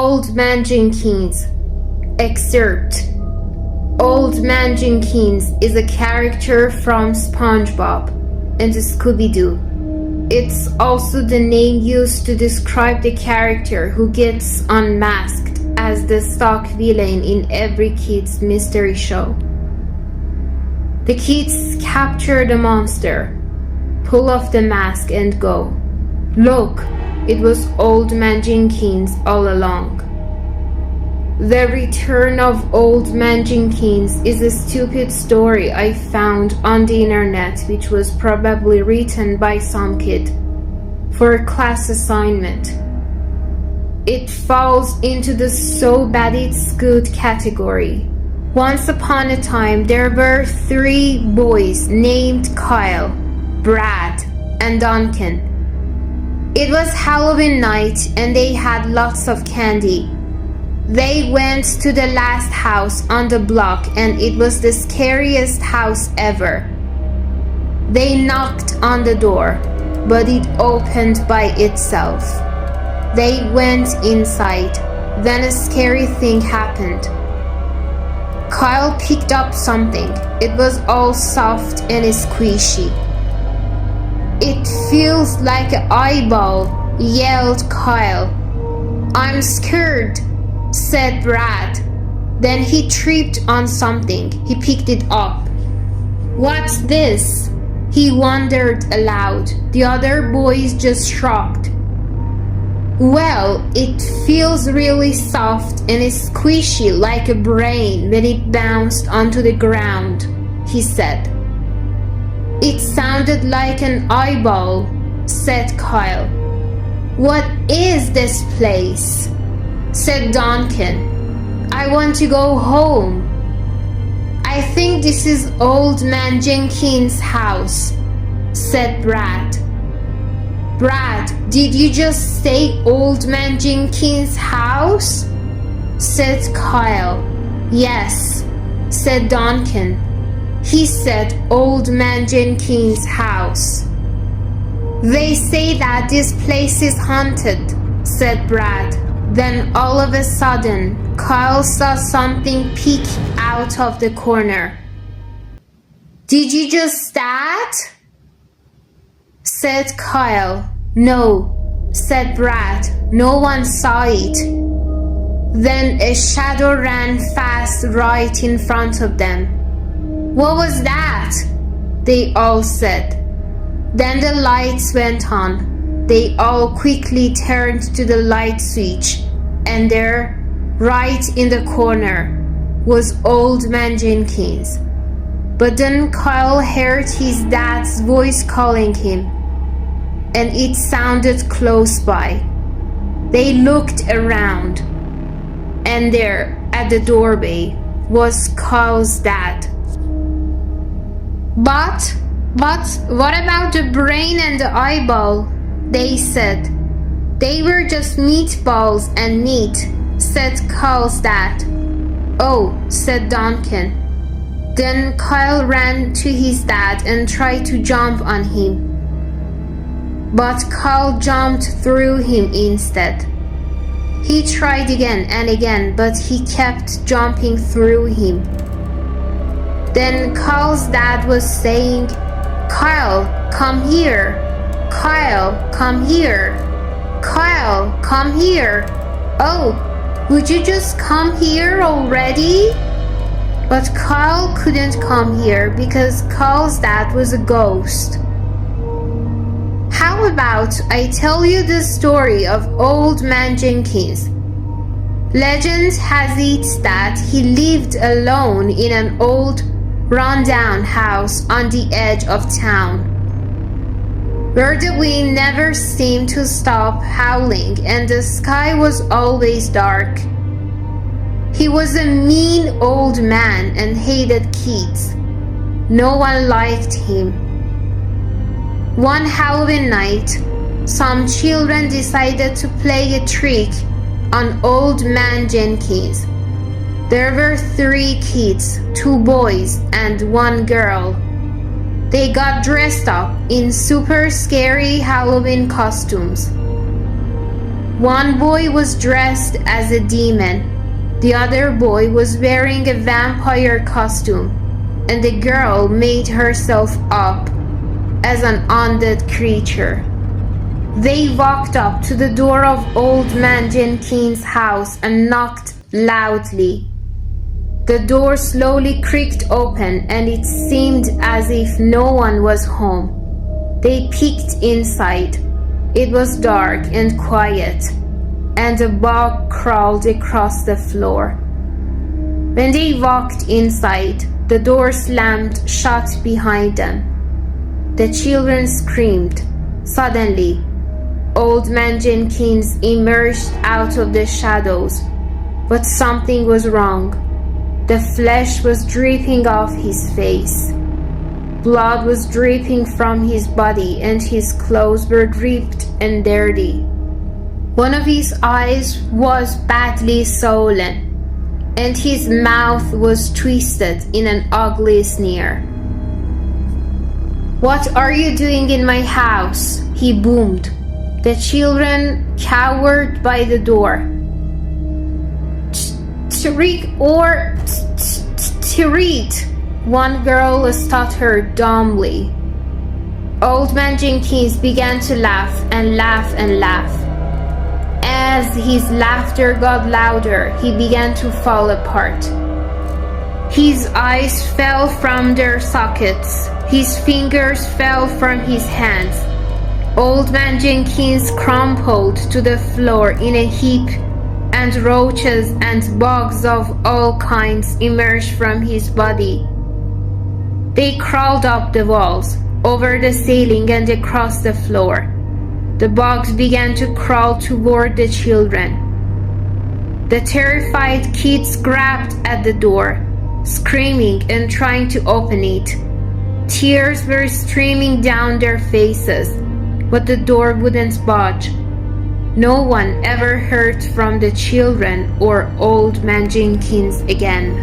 Old Man Jenkins. Excerpt. Old Man Jenkins is a character from SpongeBob and Scooby-Doo. It's also the name used to describe the character who gets unmasked as the stock villain in every kid's mystery show. The kids capture the monster, pull off the mask and go, "Look, it was Old Man Jenkins all along." The Return of Old Man Jenkins is a stupid story I found on the internet, which was probably written by some kid for a class assignment. It falls into the so bad it's good category. Once upon a time, there were 3 boys named Kyle, Brad, and Duncan. It was Halloween night and they had lots of candy. They went to the last house on the block and it was the scariest house ever. They knocked on the door, but it opened by itself. They went inside. Then a scary thing happened. Kyle picked up something. It was all soft and squishy. "It feels like an eyeball," yelled Kyle. "I'm scared," said Brad. Then he tripped on something. He picked it up. "What's this?" he wondered aloud. The other boys just shrugged. "Well, it feels really soft and squishy like a brain when it bounced onto the ground," he said. "It sounded like an eyeball," said Kyle. "What is this place?" said Duncan. "I want to go home." "I think this is Old Man Jenkins' house," said Brad. "Brad, did you just say Old Man Jenkins' house?" said Kyle. "Yes," said Duncan. "He said Old Man Jenkins' house." "They say that this place is haunted," said Brad. Then all of a sudden, Kyle saw something peek out of the corner. "Did you just that?" said Kyle. "No," said Brad. "No one saw it." Then a shadow ran fast right in front of them. "What was that?" they all said. Then the lights went on. They all quickly turned to the light switch, and there, right in the corner, was Old Man Jenkins. But then Kyle heard his dad's voice calling him, and it sounded close by. They looked around, and there, at the doorway, was Kyle's dad. But what about the brain and the eyeball?" they said. "They were just meatballs and meat," said Kyle's dad. "Oh," said Duncan. Then Kyle ran to his dad and tried to jump on him. But Kyle jumped through him instead. He tried again and again, but he kept jumping through him. Then Kyle's dad was saying, "Kyle, come here. Kyle, come here. Kyle, come here. Oh, would you just come here already?" But Kyle couldn't come here because Kyle's dad was a ghost. How about I tell you the story of Old Man Jenkins? Legend has it that he lived alone in an old, run-down house on the edge of town, where the wind never seemed to stop howling and the sky was always dark. He was a mean old man and hated kids. No one liked him. One Halloween night, some children decided to play a trick on Old Man Jenkins. There were 3 kids, 2 boys and 1 girl. They got dressed up in super scary Halloween costumes. One boy was dressed as a demon. The other boy was wearing a vampire costume, and the girl made herself up as an undead creature. They walked up to the door of Old Man Jenkins' house and knocked loudly. The door slowly creaked open, and it seemed as if no one was home. They peeked inside. It was dark and quiet, and a bug crawled across the floor. When they walked inside, the door slammed shut behind them. The children screamed. Suddenly, Old Man Jenkins emerged out of the shadows, but something was wrong. The flesh was dripping off his face. Blood was dripping from his body, and his clothes were dripped and dirty. One of his eyes was badly swollen, and his mouth was twisted in an ugly sneer. "What are you doing in my house?" he boomed. The children cowered by the door. Tariq, one girl stuttered dumbly. Old Man Jenkins began to laugh and laugh and laugh. As his laughter got louder, he began to fall apart. His eyes fell from their sockets. His fingers fell from his hands. Old Man Jenkins crumpled to the floor in a heap, and roaches and bugs of all kinds emerged from his body. They crawled up the walls, over the ceiling, and across the floor. The bugs began to crawl toward the children. The terrified kids grabbed at the door, screaming and trying to open it. Tears were streaming down their faces, but the door wouldn't budge. No one ever heard from the children or Old Man Jenkins again.